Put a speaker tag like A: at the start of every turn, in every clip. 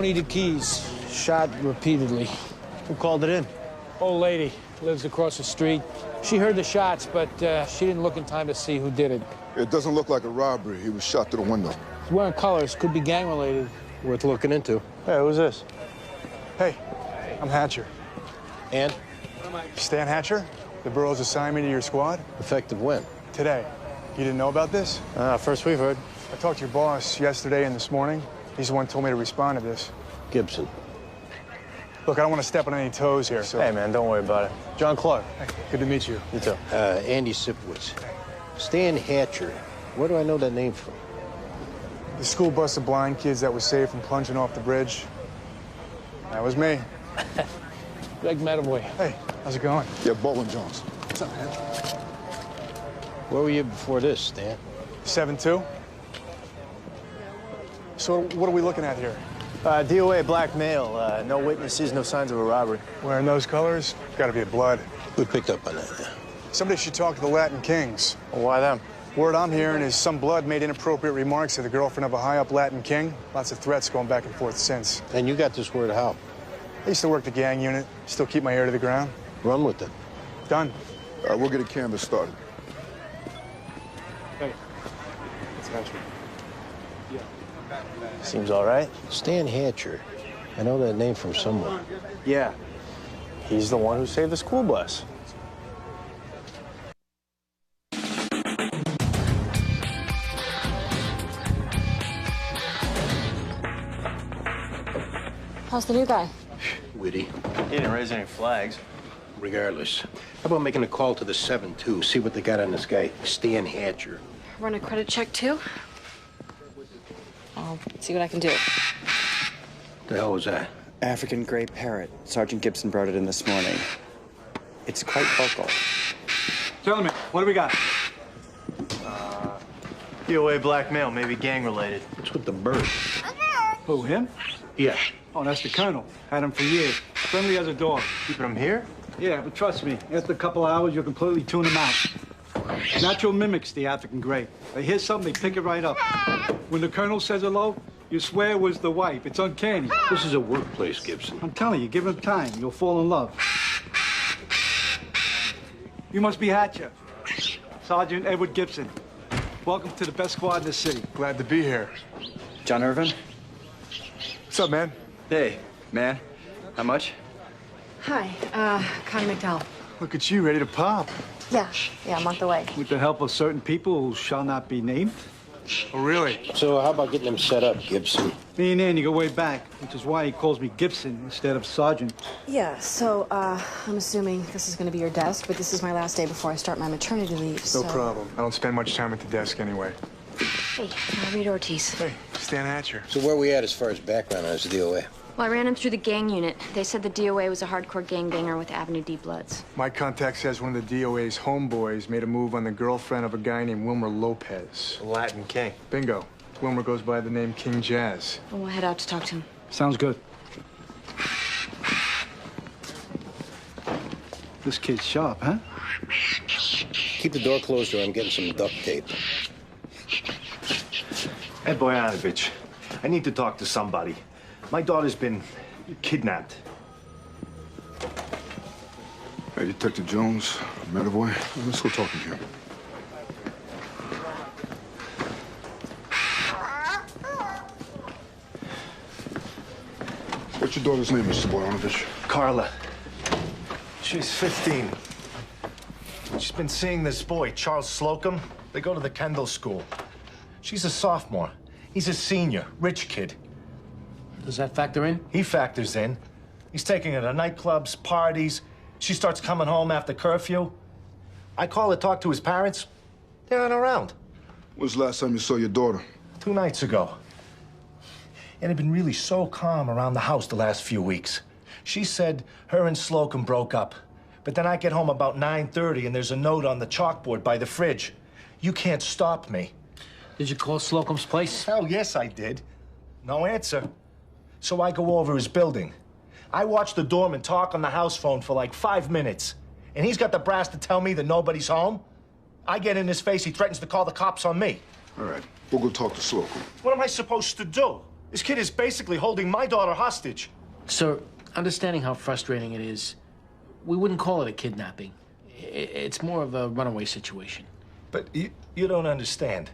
A: don't need the keys. Shot repeatedly.
B: Who called it in?
A: Old lady. Lives across the street. She heard the shots, but she didn't look in time to see who did it.
C: It doesn't look like a robbery. He was shot through the window.
A: He's wearing colors. Could be gang-related.
B: Worth looking into. Hey, who's this?
D: Hey, I'm Hatcher.
B: And?
D: Stan Hatcher? The borough's assigned me to your squad?
B: Effective when?
D: Today. You didn't know about this?
B: First we've heard.
D: I talked to your boss yesterday and this morning. He's the one who told me to respond to this.
B: Gibson.
D: Look, I don't want to step on any toes here, so...
B: Hey, man, don't worry about it. John Clark.
D: Hey, good to meet you.
B: You too. Andy Sipowicz. Stan Hatcher. Where do I know that name from?
D: The school bus of blind kids that was saved from plunging off the bridge. That was me.
A: Greg Medavoy.
D: Hey, how's it going?
C: Yeah, Baldwin Jones.
D: What's up, man?
B: Where were you before this, Stan?
D: 7-2? So what are we looking at here?
B: DOA blackmail. No witnesses, no signs of a robbery.
D: Wearing those colors? Gotta be blood.
B: We picked up on that, yeah.
D: Somebody should talk to the Latin Kings.
B: Well, why them?
D: Word I'm hearing is some blood made inappropriate remarks to the girlfriend of a high-up Latin king. Lots of threats going back and forth since.
B: And you got this word how?
D: I used to work the gang unit. Still keep my ear to the ground.
B: Run with it.
D: Done.
C: We'll get a canvas started.
D: Hey, it's Hatcher.
B: Seems all right. Stan Hatcher. I know that name from somewhere.
E: Yeah. He's the one who saved the school bus.
F: How's the new guy?
B: Witty.
E: He didn't raise any flags.
B: Regardless. How about making a call to the 7-2, see what they got on this guy, Stan Hatcher?
F: Run a credit check, too? I'll see what I can do.
B: The hell was that?
G: African gray parrot. Sergeant Gibson brought it in this morning. It's quite vocal.
D: Gentlemen, what do we got?
E: DOA blackmail, maybe gang-related.
B: What's with the bird?
A: Who, him?
B: Yeah.
A: Oh, that's the colonel. Had him for years. Friendly as a dog.
E: Keeping him here?
A: Yeah, but trust me, after a couple hours, you'll completely tune him out. Natural mimics the African gray. They hear something, they pick it right up. When the colonel says hello, you swear it was the wife. It's uncanny.
B: This is a workplace, Gibson.
A: I'm telling you, give him time. You'll fall in love. You must be Hatcher. Sergeant Edward Gibson. Welcome to the best squad in the city.
D: Glad to be here.
G: John Irvin?
D: What's up, man?
G: Hey, man. How much?
F: Hi, Connie McDowell.
D: Look at you, ready to pop.
F: Yeah, I'm on the way.
A: With the help of certain people who shall not be named.
D: Oh, really?
B: So how about getting him set up, Gibson?
A: Me and Andy go way back, which is why he calls me Gibson instead of Sergeant.
F: Yeah, so, I'm assuming this is gonna be your desk, but this is my last day before I start my maternity leave,
D: No problem. I don't spend much time at the desk anyway.
F: Hey, Rita Ortiz.
D: Hey, Stan Hatcher.
B: So where we at as far as background on his DOA?
H: Well, I ran him through the gang unit. They said the DOA was a hardcore gangbanger with Avenue D bloods.
D: My contact says one of the DOA's homeboys made a move on the girlfriend of a guy named Wilmer Lopez.
E: The Latin king.
D: Bingo. Wilmer goes by the name King Jazz.
H: Well, we'll head out to talk to him.
A: Sounds good. This kid's sharp, huh?
B: Keep the door closed or I'm getting some duct tape.
I: Ed Boyanovich, I need to talk to somebody. My daughter's been kidnapped.
C: Hey, Detective Jones, Medavoy, let's go talk to him. What's your daughter's name, Mr. Boyanovich?
I: Carla. She's 15. She's been seeing this boy, Charles Slocum. They go to the Kendall School. She's a sophomore. He's a senior, rich kid.
A: Does that factor in?
I: He factors in. He's taking her to nightclubs, parties. She starts coming home after curfew. I call her, talk to his parents. They aren't around.
C: When's the last time you saw your daughter?
I: 2 nights ago. And it'd been really so calm around the house the last few weeks. She said her and Slocum broke up. But then I get home about 9:30 and there's a note on the chalkboard by the fridge. You can't stop me.
A: Did you call Slocum's place?
I: Hell yes, I did. No answer. So I go over his building. I watch the doorman talk on the house phone for like 5 minutes. And he's got the brass to tell me that nobody's home. I get in his face, he threatens to call the cops on me.
C: All right, we'll go talk to Slocum.
I: What am I supposed to do? This kid is basically holding my daughter hostage.
J: Sir, understanding how frustrating it is, we wouldn't call it a kidnapping. It's more of a runaway situation.
I: But you don't understand.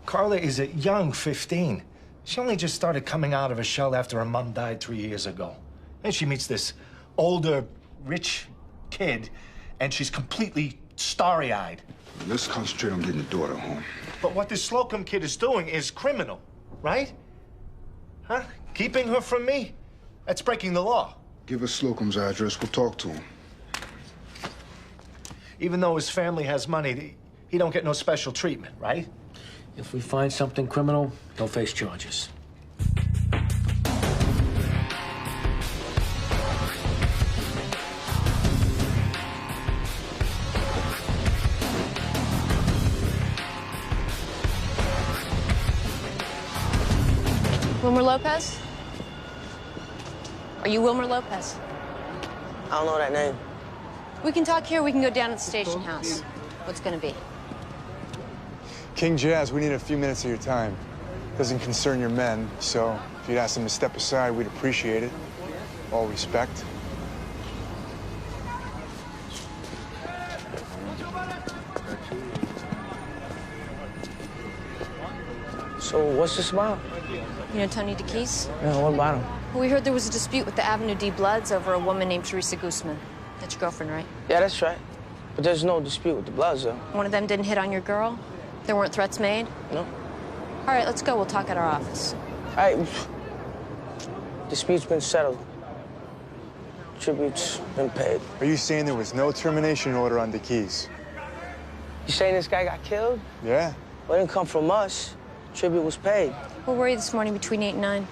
I: Carla is a young 15. She only just started coming out of her shell after her mom died 3 years ago. And she meets this older, rich kid, and she's completely starry-eyed.
C: Let's concentrate on getting the daughter home.
I: But what this Slocum kid is doing is criminal, right? Huh? Keeping her from me? That's breaking the law.
C: Give us Slocum's address. We'll talk to him.
I: Even though his family has money, he don't get no special treatment, right?
J: If we find something criminal, he'll face charges.
H: Wilmer Lopez? Are you Wilmer Lopez?
K: I don't know that name.
H: We can talk here, we can go down to the station house. What's gonna be?
D: King Jazz, we need a few minutes of your time. Doesn't concern your men, so if you'd ask them to step aside, we'd appreciate it. All respect.
K: So what's this about?
H: You know Tony DeKeese?
K: Yeah, what about him?
H: Well, we heard there was a dispute with the Avenue D Bloods over a woman named Teresa Guzman. That's your girlfriend, right?
K: Yeah, that's right. But there's no dispute with the Bloods, though.
H: One of them didn't hit on your girl? There weren't threats made?
K: No.
H: All right, let's go. We'll talk at our office.
K: All right. Dispute's been settled. Tribute's been paid.
D: Are you saying there was no termination order on DeKeese?
K: You saying this guy got killed?
D: Yeah.
K: Well, it didn't come from us. Tribute was paid.
H: Where were you this morning between 8 and 9?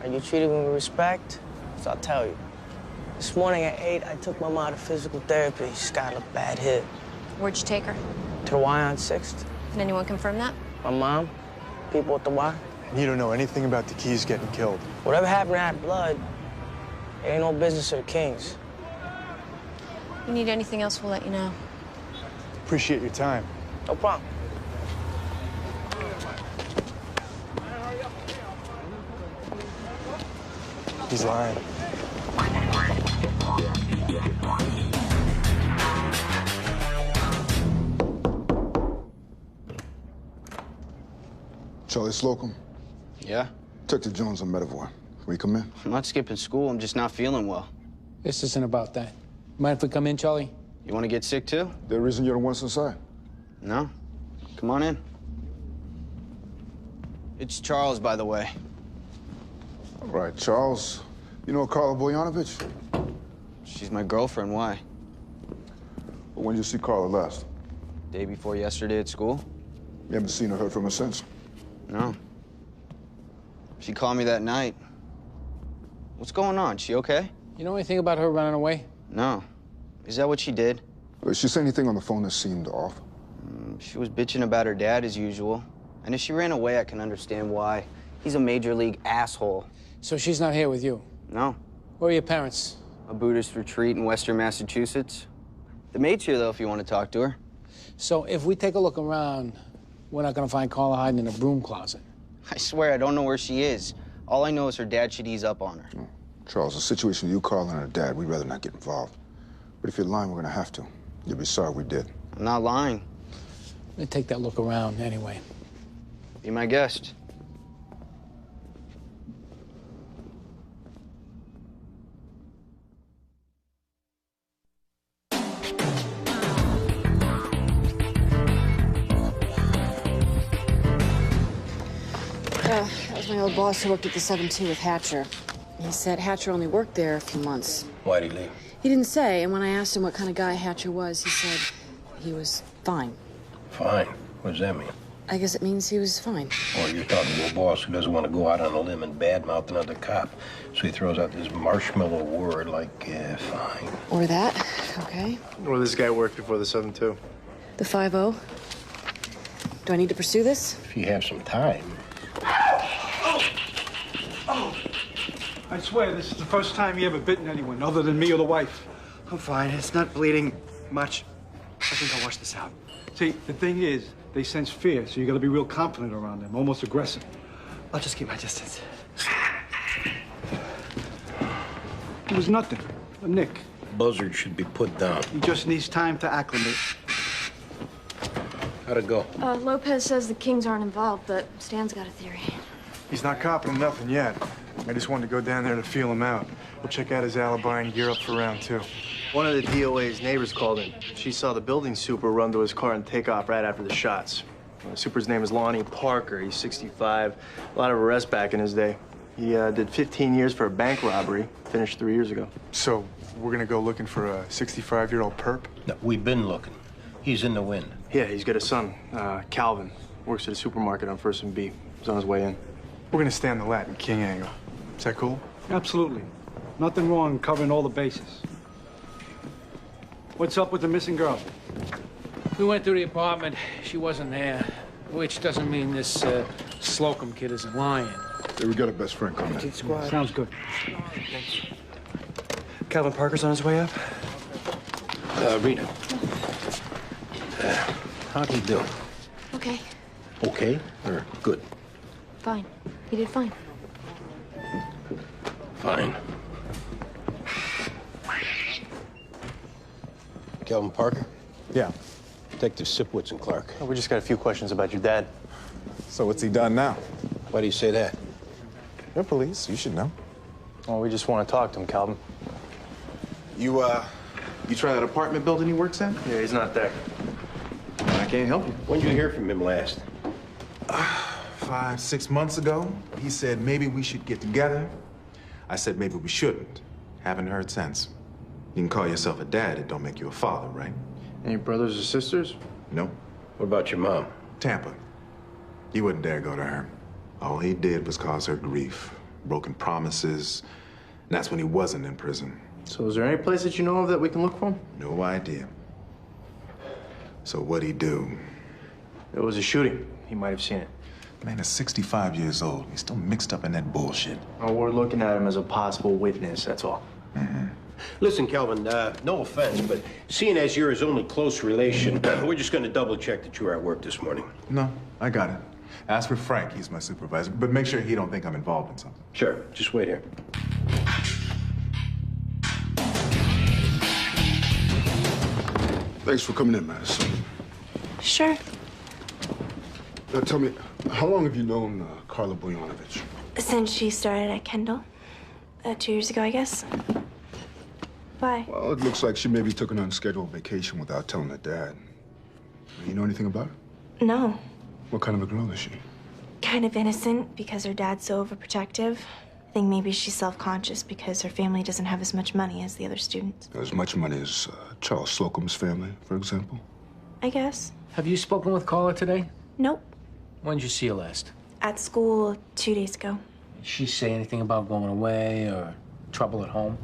K: Are you treated me with respect? So I'll tell you. This morning at 8, I took my mom to physical therapy. She's got a bad hit.
H: Where'd you take her?
K: To the Y on 6th.
H: Can anyone confirm that?
K: My mom, people at the Y.
D: You don't know anything about DeKeese getting killed.
K: Whatever happened to that blood, it ain't no business of the Kings.
H: If you need anything else, we'll let you know.
D: Appreciate your time.
K: No problem.
D: He's lying.
C: Charlie Slocum.
L: Yeah?
C: Detective Jones on Medavoy. Can we come in?
L: I'm not skipping school. I'm just not feeling well.
M: This isn't about that. Mind if we come in, Charlie?
L: You want to get sick, too?
C: The reason you're the ones inside?
L: No. Come on in. It's Charles, by the way.
C: All right, Charles. You know Carla Boyanovich?
L: She's my girlfriend. Why?
C: But when did you see Carla last?
L: Day before yesterday at school?
C: You haven't seen or heard from her since?
L: No. She called me that night. What's going on? She okay?
M: You know anything about her running away?
L: No. Is that what she did?
C: Did she say anything on the phone that seemed off?
L: She was bitching about her dad as usual. And if she ran away, I can understand why. He's a major league asshole.
M: So she's not here with you?
L: No.
M: Where are your parents?
L: A Buddhist retreat in Western Massachusetts. The maid's here, though, if you want to talk to her.
M: So if we take a look around, we're not going to find Carla hiding in a broom closet.
L: I swear I don't know where she is. All I know is her dad should ease up on her.
C: Oh. Charles, the situation with you, Carla, and her dad, we'd rather not get involved. But if you're lying, we're going to have to. You'll be sorry we did.
L: I'm not lying.
M: Let me take that look around anyway.
L: Be my guest.
F: That was my old boss who worked at the 7-2 with Hatcher. He said Hatcher only worked there a few months.
B: Why'd he leave?
F: He didn't say, and when I asked him what kind of guy Hatcher was, he said he was fine.
B: Fine. What does that mean?
F: I guess it means he was fine.
B: Or you're talking to a boss who doesn't want to go out on a limb and badmouth another cop. So he throws out this marshmallow word like, fine.
F: Or that, okay.
E: Where did this guy work before the 7-2?
F: The 5-0. Do I need to pursue this?
B: If you have some time.
A: Oh! I swear, this is the first time you ever bitten anyone other than me or the wife.
G: I'm fine. It's not bleeding much. I think I'll wash this out.
A: See, the thing is, they sense fear, so you gotta be real confident around them, almost aggressive.
D: I'll just keep my distance.
A: It was nothing. A nick.
B: Buzzard should be put down.
A: He just needs time to acclimate.
B: How'd it go?
H: Lopez says the Kings aren't involved, but Stan's got a theory.
D: He's not copping nothing yet. I just wanted to go down there to feel him out. We'll check out his alibi and gear up for round 2.
E: One of the DOA's neighbors called in. She saw the building super run to his car and take off right after the shots. The super's name is Lonnie Parker. He's 65. A lot of arrests back in his day. He did 15 years for a bank robbery. Finished 3 years ago.
D: So, we're gonna go looking for a 65-year-old perp?
B: No, we've been looking. He's in the wind.
E: Yeah, he's got a son, Calvin. Works at a supermarket on 1st and B. He's on his way in.
D: We're gonna stay on the Latin King angle. Is that cool?
A: Absolutely. Nothing wrong covering all the bases. What's up with the missing girl?
M: We went through the apartment. She wasn't there. Which doesn't mean this Slocum kid isn't lying.
C: Hey, we got a best friend coming in.
A: Sounds good.
E: Calvin Parker's on his way up?
B: Rita. How'd he do?
H: Okay,
B: Okay or good?
H: fine. He did fine.
B: Fine. Calvin Parker?
C: Yeah.
B: Detective Sipwitz and Clark.
E: We just got a few questions about your dad.
C: So what's he done now?
B: Why do you say that?
C: You're police. You should know.
E: Well, we just want to talk to him, Calvin.
N: You try that apartment building he works at?
E: Yeah, he's not there.
N: I can't help you.
B: When did you hear from him last?
N: 5, 6 months ago, he said maybe we should get together. I said maybe we shouldn't. Haven't heard since. You can call yourself a dad, it don't make you a father, right?
E: Any brothers or sisters?
N: No.
B: What about your mom?
N: Tampa. He wouldn't dare go to her. All he did was cause her grief, broken promises, and that's when he wasn't in prison.
E: So is there any place that you know of that we can look for him?
N: No idea. So what'd he do?
E: There was a shooting. He might have seen it.
N: Man is 65 years old. He's still mixed up in that bullshit.
E: Well, we're looking at him as a possible witness, that's all.
B: Listen, Calvin, no offense, but seeing as you're his only close relation, we're just going to double check that you were at work this morning.
N: No, I got it. Ask for Frank. He's my supervisor. But make sure he don't think I'm involved in something.
B: Sure. Just wait here.
C: Thanks for coming in, Madison.
H: Sure.
C: Now tell me, how long have you known Carla Boyanovich?
H: Since she started at Kendall. 2 years ago, I guess. Why?
C: Well, it looks like she maybe took an unscheduled vacation without telling her dad. You know anything about her?
H: No.
C: What kind of a girl is she?
H: Kind of innocent because her dad's so overprotective. I think maybe she's self-conscious because her family doesn't have as much money as the other students.
C: As much money as Charles Slocum's family, for example?
H: I guess.
J: Have you spoken with Carla today?
H: Nope.
J: When did you see her last?
H: At school 2 days ago.
J: Did she say anything about going away or trouble at home?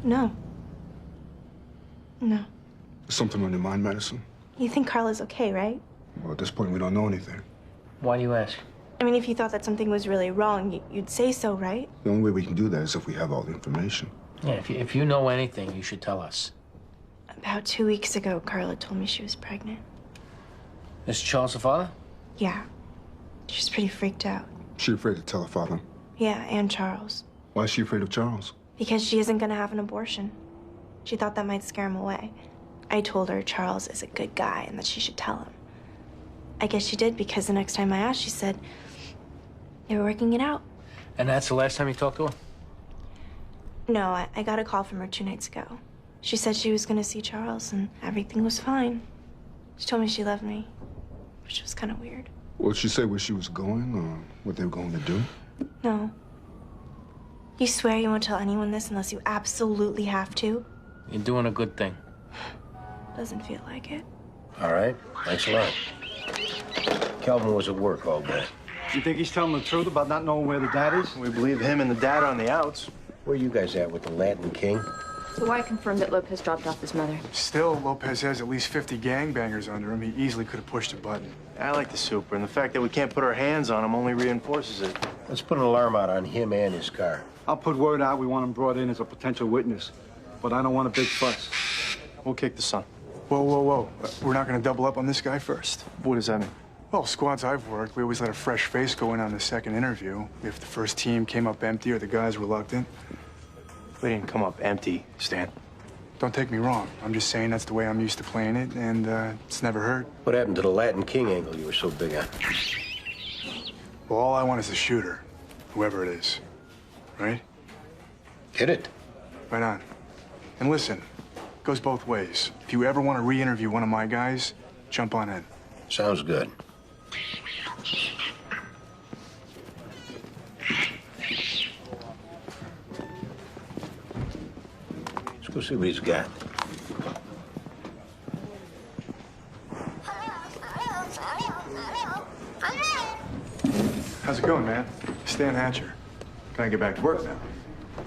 H: No. No.
C: Something on your mind, Madison?
H: You think Carla's okay, right?
C: Well, at this point, we don't know anything.
J: Why do you ask?
H: I mean, if you thought that something was really wrong, you'd say so, right?
C: The only way we can do that is if we have all the information.
J: Yeah, if you know anything, you should tell us.
H: About 2 weeks ago, Carla told me she was pregnant.
J: Is Charles the father?
H: Yeah. She's pretty freaked out.
C: She afraid to tell her father?
H: Yeah, and Charles.
C: Why is she afraid of Charles?
H: Because she isn't gonna have an abortion. She thought that might scare him away. I told her Charles is a good guy and that she should tell him. I guess she did because the next time I asked, she said they were working it out.
J: And that's the last time you talked to her?
H: No, I got a call from her 2 nights ago. She said she was gonna see Charles and everything was fine. She told me she loved me, which was kind of weird.
C: Well, did she say where she was going or what they were going to do?
H: No. You swear you won't tell anyone this unless you absolutely have to?
J: You're doing a good thing.
H: Doesn't feel like it.
B: All right. Thanks a lot. Calvin was at work all day.
A: You think he's telling the truth about not knowing where the dad is?
E: We believe him and the dad are on the outs.
B: Where are you guys at with the Latin King?
H: So I confirmed that Lopez dropped off his mother.
D: Still, Lopez has at least 50 gangbangers under him. He easily could have pushed a button.
E: I like the super, and the fact that we can't put our hands on him only reinforces it.
B: Let's put an alarm out on him and his car.
A: I'll put word out we want him brought in as a potential witness, but I don't want a big fuss.
E: We'll kick the son.
D: Whoa, whoa, whoa. We're not gonna double up on this guy first.
E: What does that mean?
D: Well, squads I've worked, we always let a fresh face go in on the second interview. If the first team came up empty or the guy's reluctant.
E: We didn't come up empty, Stan.
D: Don't take me wrong. I'm just saying that's the way I'm used to playing it, and it's never hurt.
B: What happened to the Latin King angle you were so big on?
D: Well, all I want is a shooter, whoever it is. Right?
B: Hit it.
D: Right on. And listen, it goes both ways. If you ever want to re-interview one of my guys, jump on in.
B: Sounds good. Let's go see what he's got.
D: How's it going, man? Stan Hatcher. Can I get back to work now?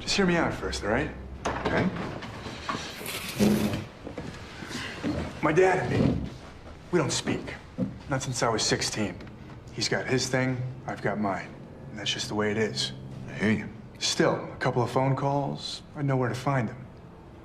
D: Just hear me out first, all right?
N: Okay.
D: My dad and me, we don't speak. Not since I was 16. He's got his thing, I've got mine. And that's just the way it is.
N: I hear you.
D: Still, a couple of phone calls, I'd know where to find him.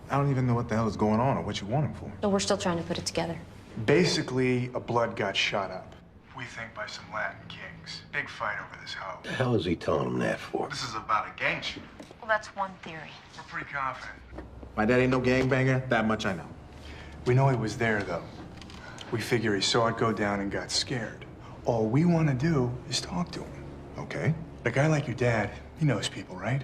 N: I don't even know what the hell is going on or what you want him for.
O: So we're still trying to put it together.
D: Basically, a blood got shot up. We think by some Latin kings. Big fight over this hoe.
B: The hell is he telling him that for?
D: This is about a gang shoot.
O: Well, that's one theory.
D: We're pretty confident.
N: My dad ain't no gangbanger, that much I know.
D: We know he was there, though. We figure he saw it go down and got scared. All we want to do is talk to him.
N: Okay.
D: A guy like your dad, he knows people, right?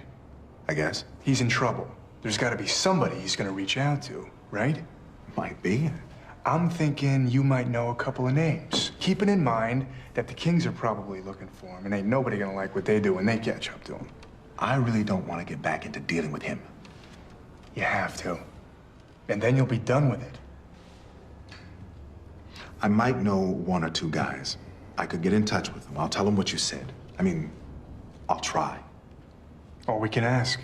N: I guess.
D: He's in trouble. There's got to be somebody he's going to reach out to, right?
N: Might be.
D: I'm thinking you might know a couple of names. Keeping in mind that the Kings are probably looking for him, and ain't nobody gonna like what they do when they catch up to him.
N: I really don't want to get back into dealing with him.
D: You have to. And then you'll be done with it.
N: I might know one or two guys. I could get in touch with them. I'll tell them what you said. I mean, I'll try.
D: All we can ask.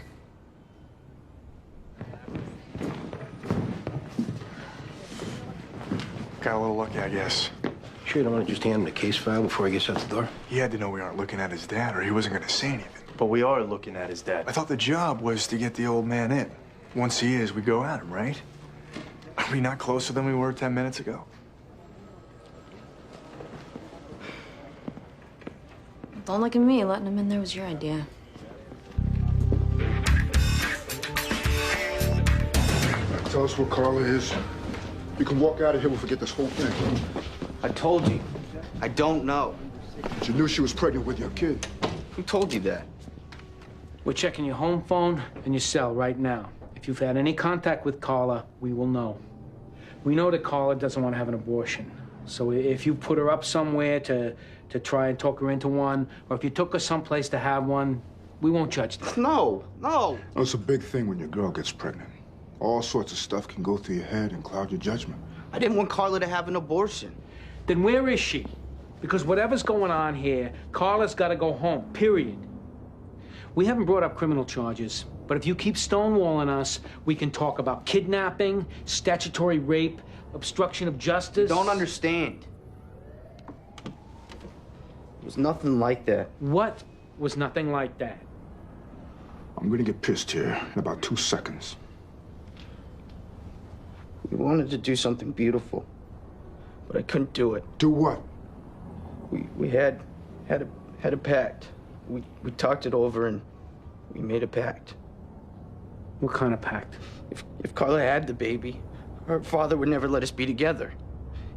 D: Got a little lucky, I guess.
B: Sure you don't want to just hand him the case file before he gets out the door?
D: He had to know we aren't looking at his dad, or he wasn't gonna say anything.
E: But we are looking at his dad.
D: I thought the job was to get the old man in. Once he is, we go at him, right? Are we not closer than we were 10 minutes ago?
O: Don't look at me. Letting him in there was your idea.
C: Tell us where Carla is. You can walk out of here, we'll forget this whole thing.
L: I told you. I don't know.
C: But you knew she was pregnant with your kid.
L: Who told you that?
M: We're checking your home phone and your cell right now. If you've had any contact with Carla, we will know. We know that Carla doesn't want to have an abortion. So if you put her up somewhere to try and talk her into one, or if you took her someplace to have one, we won't judge that.
L: No.
C: It's a big thing when your girl gets pregnant. All sorts of stuff can go through your head and cloud your judgment.
L: I didn't want Carla to have an abortion.
M: Then where is she? Because whatever's going on here, Carla's got to go home, period. We haven't brought up criminal charges, but if you keep stonewalling us, we can talk about kidnapping, statutory rape, obstruction of justice.
L: You don't understand. It was nothing like that.
M: What was nothing like that?
C: I'm gonna get pissed here in about 2 seconds.
L: We wanted to do something beautiful, but I couldn't do it.
C: Do what?
L: We had a pact. We talked it over and we made a pact.
M: What kind of pact?
L: If Carla had the baby, her father would never let us be together.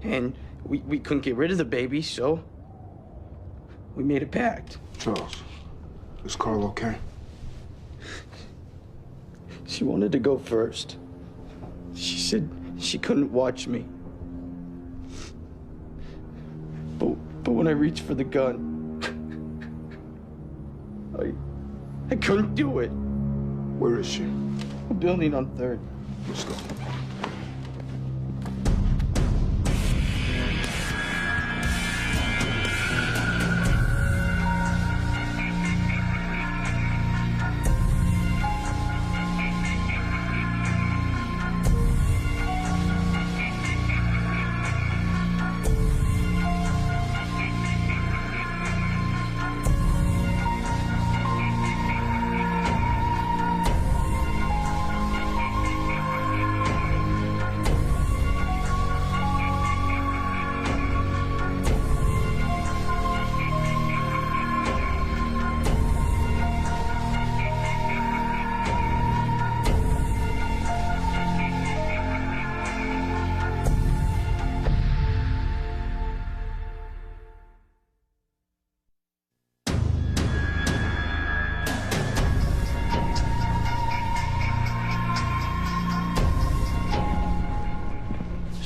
L: And we couldn't get rid of the baby, so we made a pact.
C: Charles, is Carla okay?
L: She wanted to go first. She said she couldn't watch me. But when I reached for the gun, I couldn't do it.
C: Where is she?
L: A building on 3rd.
C: Let's go.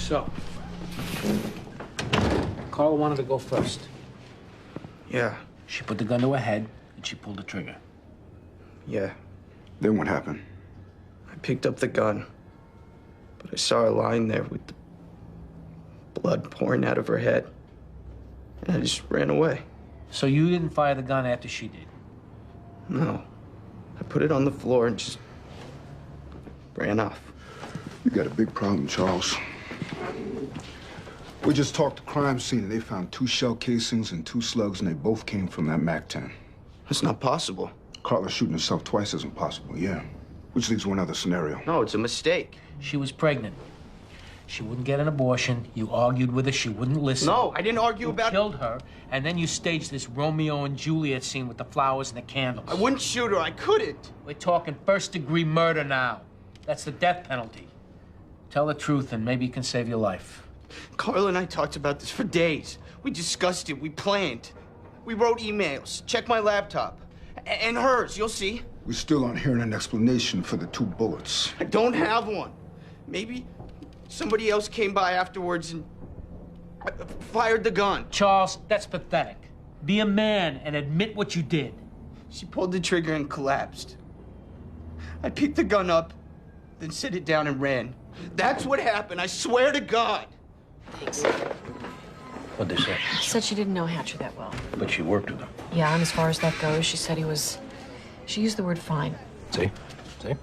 M: So, Carla wanted to go first.
L: Yeah.
J: She put the gun to her head, and she pulled the trigger.
L: Yeah.
C: Then what happened?
L: I picked up the gun, but I saw her lying there with the blood pouring out of her head, and I just ran away.
J: So you didn't fire the gun after she did?
L: No. I put it on the floor and just ran off.
C: You got a big problem, Charles. We just talked to crime scene and they found 2 shell casings and 2 slugs, and they both came from that MAC-10.
L: That's not possible.
C: Carla shooting herself twice isn't possible, yeah. Which leads to another scenario.
L: No, it's a mistake.
J: She was pregnant. She wouldn't get an abortion. You argued with her. She wouldn't listen.
L: No, I didn't argue about it.
J: You killed her, and then you staged this Romeo and Juliet scene with the flowers and the candles.
L: I wouldn't shoot her. I couldn't.
J: We're talking first-degree murder now. That's the death penalty. Tell the truth, and maybe you can save your life.
L: Carla and I talked about this for days. We discussed it. We planned. We wrote emails. Check my laptop. And hers, you'll see.
C: We still aren't hearing an explanation for the 2 bullets.
L: I don't have one. Maybe somebody else came by afterwards and fired the gun.
J: Charles, that's pathetic. Be a man and admit what you did.
L: She pulled the trigger and collapsed. I picked the gun up, then set it down and ran. That's what happened, I swear to God.
F: Thanks.
B: What'd they say?
F: She said she didn't know Hatcher that well.
B: But she worked with him.
F: Yeah, and as far as that goes, she said he was... She used the word fine.
B: See? See?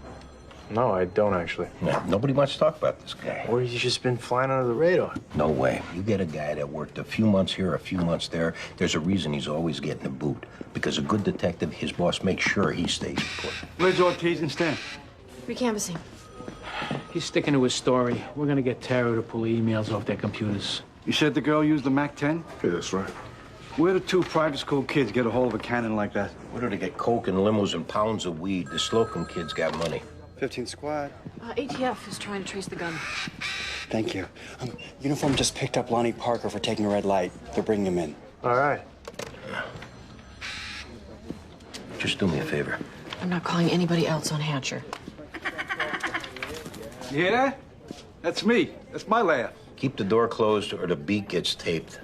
E: No, I don't actually.
B: Yeah, nobody wants to talk about this guy.
E: Or he's just been flying under the radar.
B: No way. You get a guy that worked a few months here, a few months there, there's a reason he's always getting a boot. Because a good detective, his boss makes sure he stays put.
A: Where's Ortiz and Stan?
F: Recanvassing.
M: He's sticking to his story. We're gonna get Tara to pull the emails off their computers.
A: You said the girl used the MAC-10?
C: Yeah, that's right.
A: Where do 2 private school kids get a hold of a cannon like that?
B: Where do they get coke and limos and pounds of weed? The Slocum kids got money.
K: 15 squad.
F: ATF is trying to trace the gun.
G: Thank you. Uniform just picked up Lonnie Parker for taking a red light. They're bringing him in.
E: All right.
B: Just do me a favor.
F: I'm not calling anybody else on Hatcher.
A: You hear that? That's me. That's my laugh.
B: Keep the door closed or the beak gets taped.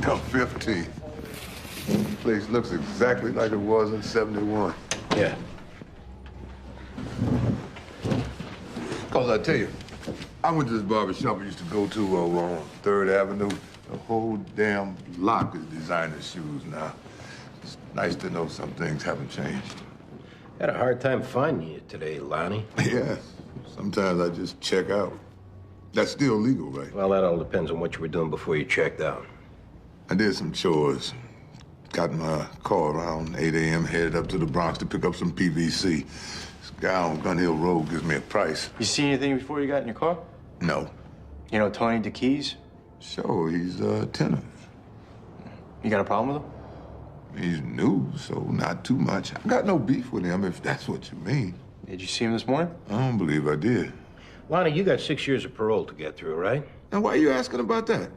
P: No, 15. The place looks exactly like it was in 71.
B: Yeah.
P: Cause I tell you, I went to this barber shop I used to go to on 3rd Avenue. The whole damn block is designer shoes now. It's nice to know some things haven't changed.
B: Had a hard time finding you today, Lonnie.
P: Yeah, sometimes I just check out. That's still legal, right?
B: Well, that all depends on what you were doing before you checked out.
P: I did some chores. Got my car around 8 a.m., headed up to the Bronx to pick up some PVC. This guy on Gun Hill Road gives me a price.
E: You see anything before you got in your car?
P: No.
E: You know Tony DeKeys?
P: Sure, he's a tenant.
E: You got a problem with him?
P: He's new, so not too much. I got no beef with him, if that's what you mean.
E: Did you see him this morning?
P: I don't believe I did.
B: Lonnie, you got 6 years of parole to get through, right?
P: Now, why are you asking about that?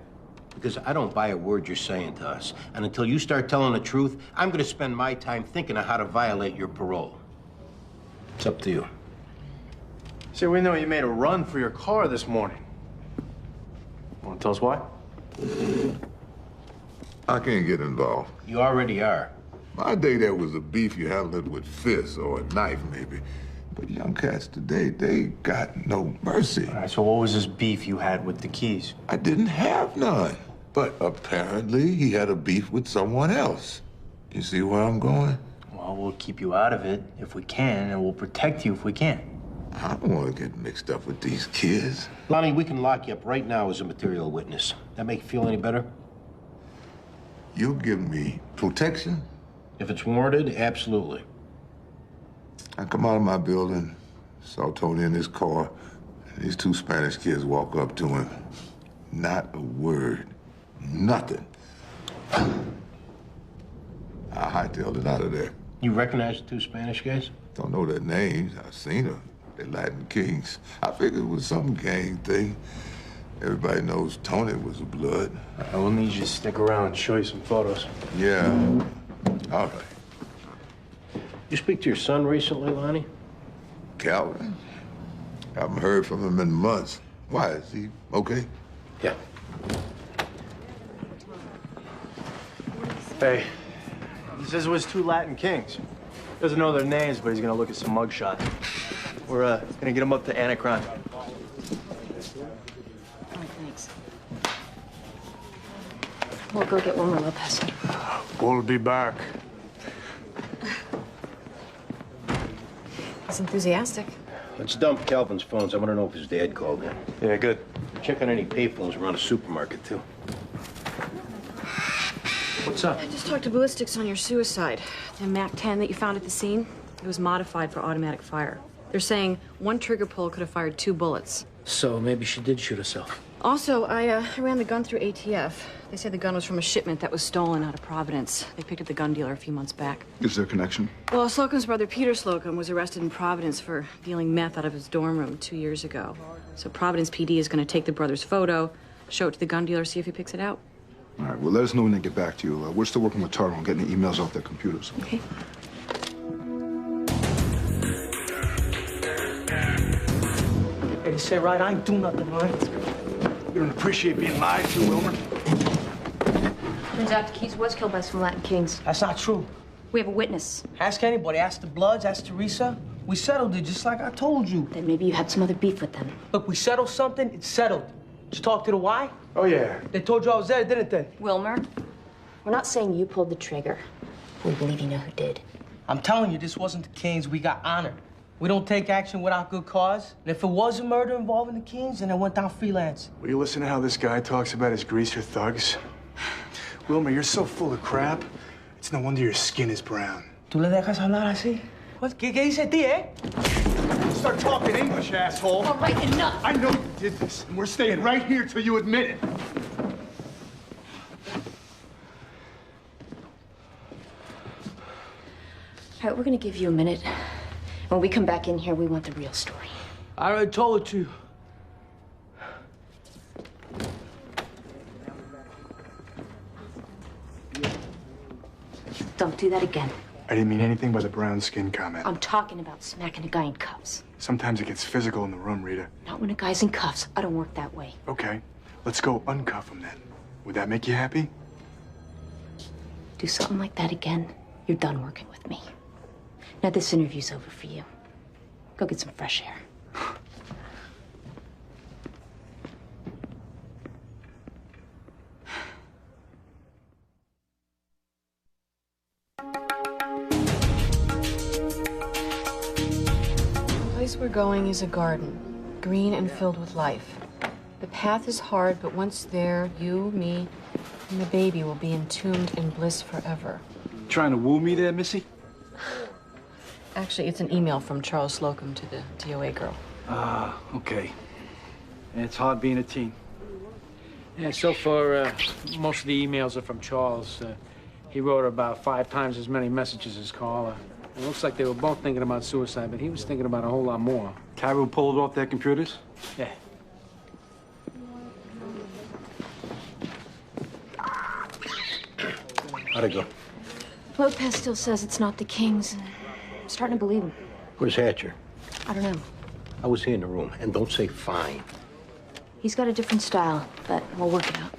B: Because I don't buy a word you're saying to us. And until you start telling the truth, I'm going to spend my time thinking of how to violate your parole. It's up to you.
E: See, we know you made a run for your car this morning. Want to tell us why?
P: I can't get involved.
B: You already are.
P: My day, there was a beef you handled it with fists or a knife, maybe. But young cats today, they got no mercy.
E: All right, so what was this beef you had with DeKeys?
P: I didn't have none. But apparently, he had a beef with someone else. You see where I'm going?
E: Well, we'll keep you out of it if we can, and we'll protect you if we can.
P: I don't want to get mixed up with these kids.
B: Lonnie, we can lock you up right now as a material witness. That make you feel any better?
P: You'll give me protection?
B: If it's warranted, absolutely.
P: I come out of my building, saw Tony in his car, and these 2 Spanish kids walk up to him. Not a word. Nothing. I hightailed it out of there.
B: You recognize the 2 Spanish guys?
P: Don't know their names. I've seen them. They're Latin kings. I figured it was some gang thing. Everybody knows Tony was a blood.
E: I will need you to stick around and show you some photos.
P: Yeah. All right.
B: You speak to your son recently, Lonnie?
P: Calvin? Haven't heard from him in months. Why? Is he okay?
B: Yeah.
E: Hey, he says it was two Latin kings. Doesn't know their names, but he's gonna look at some mugshots. We're gonna get him up to Anacron.
F: Oh, thanks.
O: We'll go get Wilmer Lopez.
D: We'll be back.
F: He's enthusiastic.
B: Let's dump Calvin's phones. I want to know if his dad called in.
E: Yeah, good.
B: Check on any payphones around the supermarket, too.
M: What's up?
F: I just talked to ballistics on your suicide. The MAC-10 that you found at the scene, it was modified for automatic fire. They're saying one trigger pull could have fired 2 bullets.
M: So maybe she did shoot herself.
F: Also, I ran the gun through ATF. They said the gun was from a shipment that was stolen out of Providence. They picked up the gun dealer a few months back.
C: Is there a connection?
F: Well, Slocum's brother, Peter Slocum, was arrested in Providence for dealing meth out of his dorm room 2 years ago. So Providence PD is going to take the brother's photo, show it to the gun dealer, see if he picks it out.
C: All right, well, let us know when they get back to you. We're still working with Taro on getting the emails off their computers.
F: Okay.
K: Hey, they say right, I ain't do nothing, right?
D: You don't appreciate being lied to, Wilmer.
O: Turns out Keys was killed by some Latin kings.
K: That's not true.
O: We have a witness.
K: Ask anybody. Ask the Bloods, ask Teresa. We settled it just like I told you.
O: Then maybe you had some other beef with them.
K: Look, we settled something, it's settled. Did you talk to the Y?
D: Oh, yeah.
K: They told you I was there, didn't they?
O: Wilmer, we're not saying you pulled the trigger. We believe you know who did.
K: I'm telling you, this wasn't the Kings. We got honored. We don't take action without good cause. And if it was a murder involving the Kings, then it went down freelance.
D: Will you listen to how this guy talks about his greaser thugs? Wilmer, you're so full of crap. It's no wonder your skin is brown.
K: ¿Tú le dejas hablar así? What? ¿Qué dice ti, eh?
D: Start talking English, asshole.
O: All right, enough.
D: I know you did this, and we're staying right here till you admit it.
O: All right, we're gonna give you a minute. When we come back in here, we want the real story.
K: I already told it to you.
O: Don't do that again.
D: I didn't mean anything by the brown skin comment.
O: I'm talking about smacking a guy in cuffs.
D: Sometimes it gets physical in the room, Rita.
O: Not when a guy's in cuffs. I don't work that way.
D: Okay, let's go uncuff him then. Would that make you happy?
O: Do something like that again, you're done working with me. Now this interview's over for you. Go get some fresh air.
F: The place we're going is a garden, green and filled with life. The path is hard, but once there, you, me, and the baby will be entombed in bliss forever.
A: Trying to woo me there, Missy?
F: Actually, it's an email from Charles Slocum to the DOA girl.
A: Ah, okay. It's hard being a teen.
M: Yeah, so far, most of the emails are from Charles. He wrote about 5 times as many messages as Carla. It looks like they were both thinking about suicide, but he was thinking about a whole lot more.
A: Cairo pulled off their computers?
M: Yeah.
B: How'd it go?
O: Lopez still says it's not the Kings, and I'm starting to believe him.
B: Where's Hatcher?
O: I don't know.
B: I was here in the room, and don't say fine.
O: He's got a different style, but we'll work it out.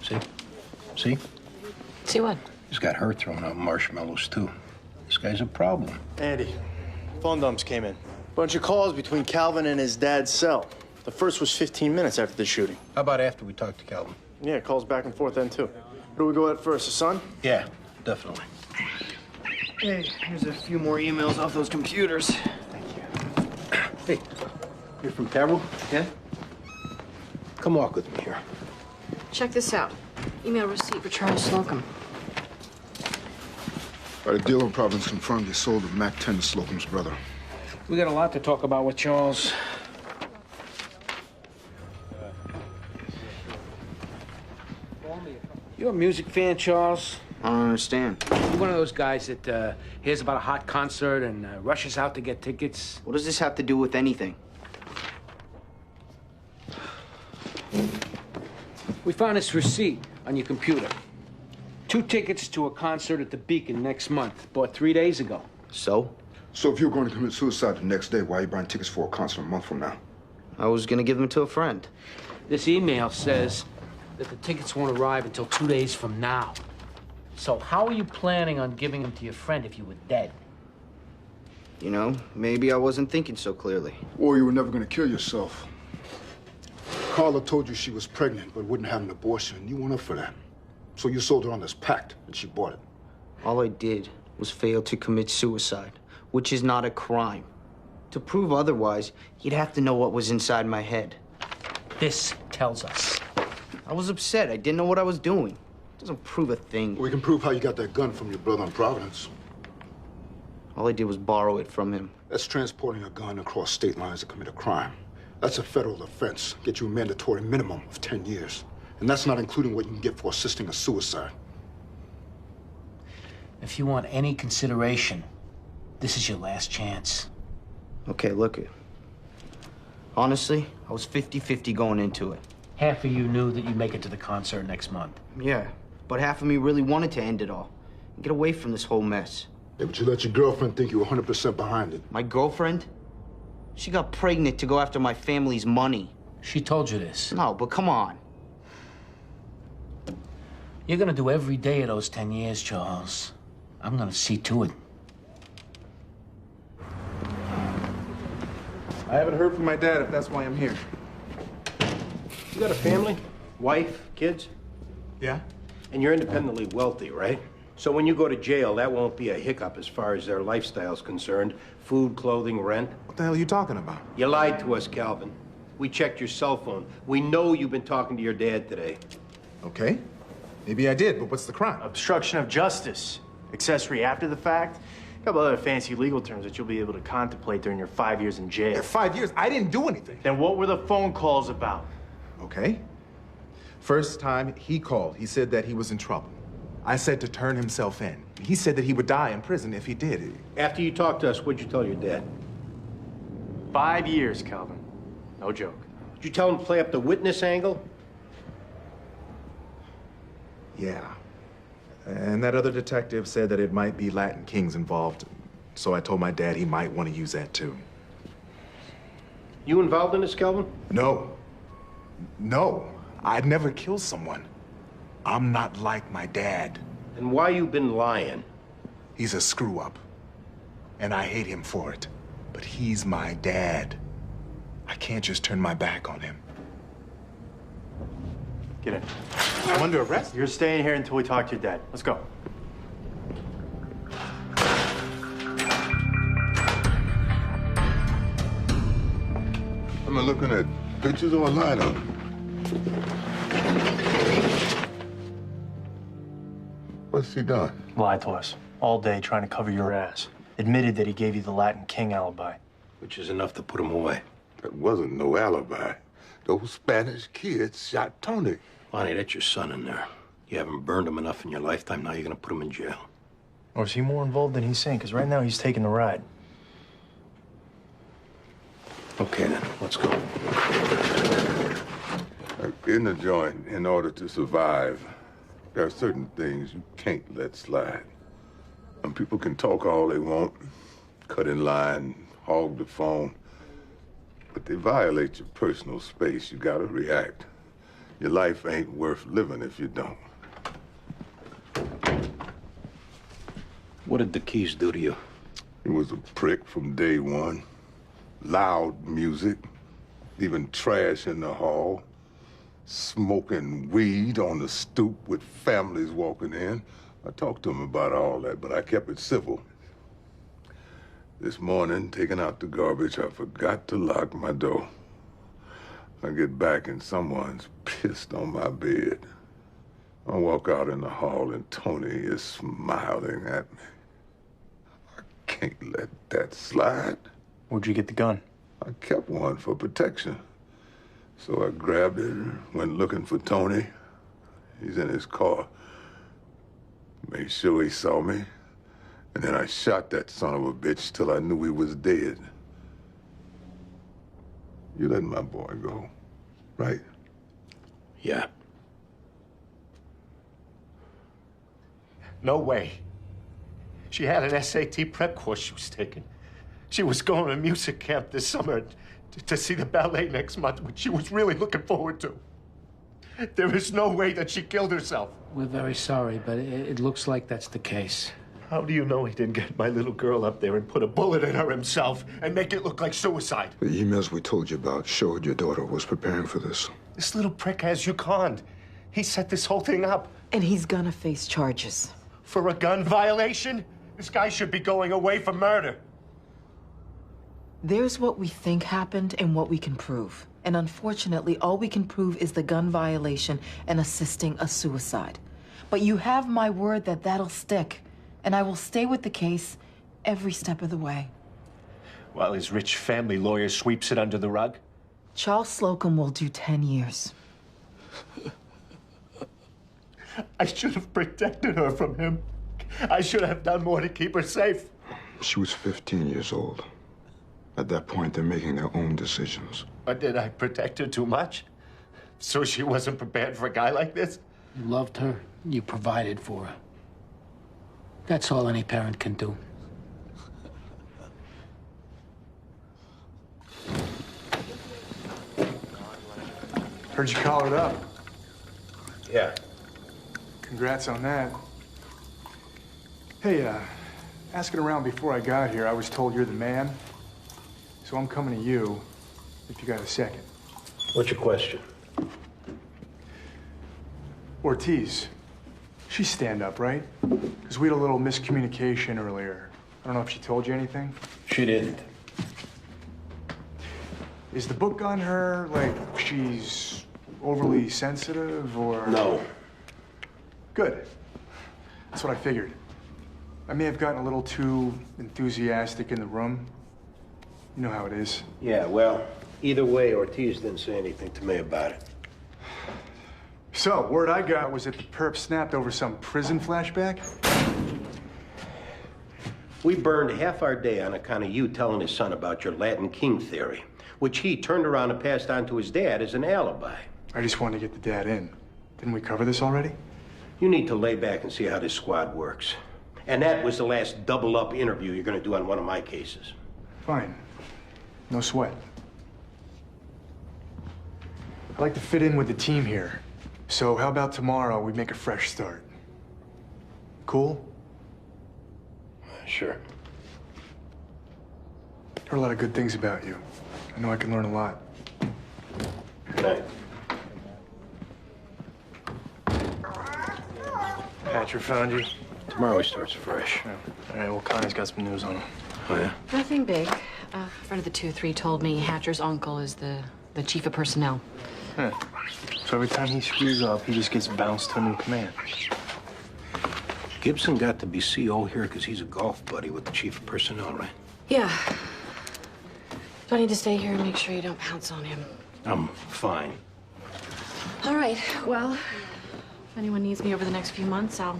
B: See? See?
F: See what?
B: He's got her throwing out marshmallows, too. This guy's a problem.
E: Andy, phone dumps came in. Bunch of calls between Calvin and his dad's cell. The first was 15 minutes after the shooting.
B: How about after we talked to Calvin?
E: Yeah, calls back and forth then, too. Where do we go at first, the son?
B: Yeah, definitely.
K: Hey, here's a few more emails off those computers.
B: Hey, you're from Cairo?
K: Yeah?
B: Come walk with me here.
F: Check this out. Email receipt for Charles Slocum.
C: All right, the dealer in Providence confirmed they sold the MAC-10 to Slocum's brother.
M: We got a lot to talk about with Charles. You a music fan, Charles?
G: I don't understand.
M: You're one of those guys that hears about a hot concert and rushes out to get tickets.
G: What does this have to do with anything?
M: We found this receipt on your computer. 2 tickets to a concert at the Beacon next month. Bought 3 days ago.
L: So?
C: So if you're going to commit suicide the next day, why are you buying tickets for a concert a month from now?
L: I was gonna give them to a friend.
M: This email says that the tickets won't arrive until 2 days from now. So how are you planning on giving them to your friend if you were dead?
L: You know, maybe I wasn't thinking so clearly.
C: Or you were never going to kill yourself. Carla told you she was pregnant but wouldn't have an abortion. You went up for that. So you sold her on this pact and she bought it.
L: All I did was fail to commit suicide, which is not a crime. To prove otherwise, you'd have to know what was inside my head.
M: This tells us.
L: I was upset. I didn't know what I was doing. It doesn't prove a thing.
C: We can prove how you got that gun from your brother in Providence.
L: All I did was borrow it from him.
C: That's transporting a gun across state lines to commit a crime. That's a federal offense. Get you a mandatory minimum of 10 years. And that's not including what you can get for assisting a suicide.
M: If you want any consideration, this is your last chance.
L: Okay, look it. Honestly, I was 50-50 going into it.
M: Half of you knew that you'd make it to the concert next month.
L: Yeah, but half of me really wanted to end it all and get away from this whole mess.
C: Yeah, but you let your girlfriend think you were 100% behind it.
L: My girlfriend? She got pregnant to go after my family's money.
M: She told you this.
L: No, but come on.
M: You're gonna do every day of those 10 years, Charles. I'm gonna see to it.
N: I haven't heard from my dad if that's why I'm here.
B: You got a family? Wife? Kids?
N: Yeah?
B: And you're independently wealthy, right? So when you go to jail, that won't be a hiccup as far as their lifestyle's concerned. Food, clothing, rent.
N: What the hell are you talking about?
B: You lied to us, Calvin. We checked your cell phone. We know you've been talking to your dad today.
N: Okay. Maybe I did, but what's the crime?
E: Obstruction of justice. Accessory after the fact. A couple other fancy legal terms that you'll be able to contemplate during your 5 years in jail.
N: Yeah, 5 years? I didn't do anything.
E: Then what were the phone calls about?
N: Okay. First time he called, he said that he was in trouble. I said to turn himself in. He said that he would die in prison if he did.
B: After you talked to us, what'd you tell your dad?
E: 5 years, Calvin. No joke.
B: Did you tell him to play up the witness angle?
N: Yeah. And that other detective said that it might be Latin Kings involved. So I told my dad he might want to use that too.
B: You involved in this, Calvin?
N: No. No. I'd never kill someone. I'm not like my dad.
B: And why you been lying?
N: He's a screw-up. And I hate him for it. But he's my dad. I can't just turn my back on him.
E: Get in.
N: I'm under arrest?
E: You're staying here until we talk to your dad. Let's go.
P: Am I looking at pictures or a lineup? What's he done?
E: Lied to us. All day trying to cover your ass. Admitted that he gave you the Latin King alibi.
B: Which is enough to put him away.
P: That wasn't no alibi. Those Spanish kids shot Tony.
B: Lonnie, that's your son in there. You haven't burned him enough in your lifetime, now you're gonna put him in jail.
E: Or is he more involved than he's saying? Because right now he's taking the ride.
B: Okay, then, let's go.
P: In the joint, in order to survive, there are certain things you can't let slide. And people can talk all they want, cut in line, hog the phone, but they violate your personal space. You gotta react. Your life ain't worth living if you don't.
B: What did the keys do to you?
P: He was a prick from day one. Loud music, leaving trash in the hall, smoking weed on the stoop with families walking in. I talked to him about all that, but I kept it civil. This morning, taking out the garbage, I forgot to lock my door. I get back and someone's pissed on my bed. I walk out in the hall and Tony is smiling at me. I can't let that slide.
E: Where'd you get the gun?
P: I kept one for protection. So I grabbed it and went looking for Tony. He's in his car. Made sure he saw me. And then I shot that son of a bitch till I knew he was dead. You let my boy go, right?
B: Yeah.
I: No way. She had an SAT prep course she was taking. She was going to music camp this summer to see the ballet next month, which she was really looking forward to. There is no way that she killed herself.
M: We're very sorry, but it looks like that's the case.
I: How do you know he didn't get my little girl up there and put a bullet in her himself and make it look like suicide?
C: The emails we told you about showed your daughter was preparing for this.
I: This little prick has you conned. He set this whole thing up.
Q: And he's gonna face charges.
I: For a gun violation? This guy should be going away for murder.
Q: There's what we think happened and what we can prove. And unfortunately, all we can prove is the gun violation and assisting a suicide. But you have my word that that'll stick. And I will stay with the case every step of the way.
I: While his rich family lawyer sweeps it under the rug?
Q: Charles Slocum will do 10 years.
I: I should have protected her from him. I should have done more to keep her safe.
C: She was 15 years old. At that point, they're making their own decisions.
I: Or did I protect her too much? So she wasn't prepared for a guy like this?
M: You loved her. You provided for her. That's all any parent can do.
D: Heard you collared up.
B: Yeah.
D: Congrats on that. Hey, asking around before I got here, I was told you're the man. So I'm coming to you, if you got a second.
B: What's your question?
D: Ortiz, she's stand-up, right? Because we had a little miscommunication earlier. I don't know if she told you anything.
B: She didn't.
D: Is the book on her, like, she's overly sensitive, or...?
B: No.
D: Good. That's what I figured. I may have gotten a little too enthusiastic in the room. You know how it is.
B: Yeah, well, either way, Ortiz didn't say anything to me about it.
D: So, word I got was that the perp snapped over some prison flashback?
B: We burned half our day on account of you telling his son about your Latin King theory, which he turned around and passed on to his dad as an alibi.
D: I just wanted to get the dad in. Didn't we cover this already?
B: You need to lay back and see how this squad works. And that was the last double-up interview you're going to do on one of my cases.
D: Fine. No sweat. I like to fit in with the team here. So how about tomorrow we make a fresh start? Cool?
B: Sure.
D: Heard a lot of good things about you. I know I can learn a lot.
B: Good night.
E: Hatcher found you?
B: Tomorrow he starts fresh.
E: Yeah. All right, well, Connie's got some news on him.
B: Oh, yeah?
F: Nothing big. A friend of the 2-3 told me Hatcher's uncle is the chief of personnel.
E: Yeah. So every time he screws up, he just gets bounced to a new command.
B: Gibson got to be CO here because he's a golf buddy with the chief of personnel, right?
F: Yeah. Do I need to stay here and make sure you don't pounce on him?
B: I'm fine.
F: All right. Well, if anyone needs me over the next few months, I'll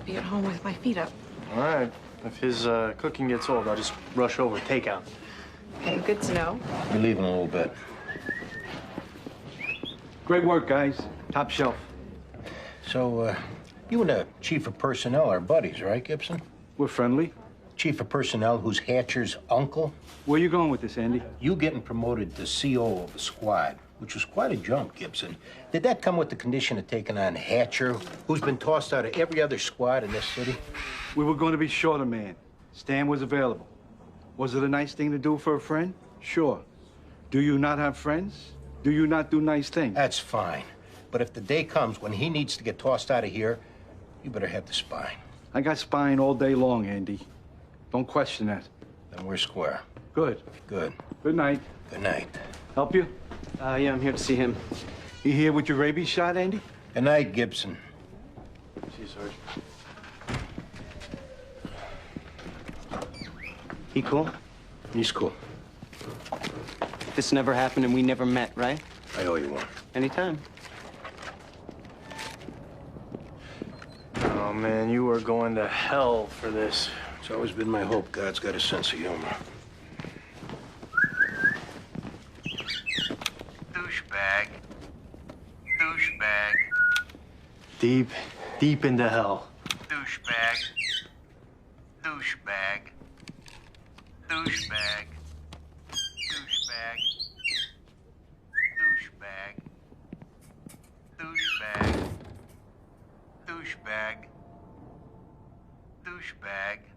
F: be at home with my feet up.
E: All right. If his cooking gets old, I'll just rush over takeout.
F: Okay, good to know.
B: You're leaving a little bit.
A: Great work, guys. Top shelf.
B: So, you and the chief of personnel are buddies, right, Gibson?
A: We're friendly.
B: Chief of personnel who's Hatcher's uncle?
A: Where you going with this, Andy?
B: You getting promoted to CO of the squad, which was quite a jump, Gibson. Did that come with the condition of taking on Hatcher, who's been tossed out of every other squad in this city?
A: We were going to be short a man. Stan was available. Was it a nice thing to do for a friend? Sure. Do you not have friends? Do you not do nice things?
B: That's fine. But if the day comes when he needs to get tossed out of here, you better have the spine.
A: I got spine all day long, Andy. Don't question that.
B: Then we're square.
A: Good.
B: Good.
A: Good night.
B: Good night.
A: Help you?
L: Yeah, I'm here to see him.
A: You here with your rabies shot, Andy?
B: Good night, Gibson.
E: See you, Sarge.
L: He cool?
B: He's cool.
L: This never happened and we never met, right?
B: I owe you one.
L: Anytime.
E: Oh, man, you are going to hell for this.
B: It's always been my hope God's got a sense of humor.
R: Douchebag. Douchebag.
E: Deep, deep into hell.
R: Douchebag. Douchebag. Douchebag. Douchebag. Douchebag. Douchebag. Douchebag. Douchebag. Douchebag.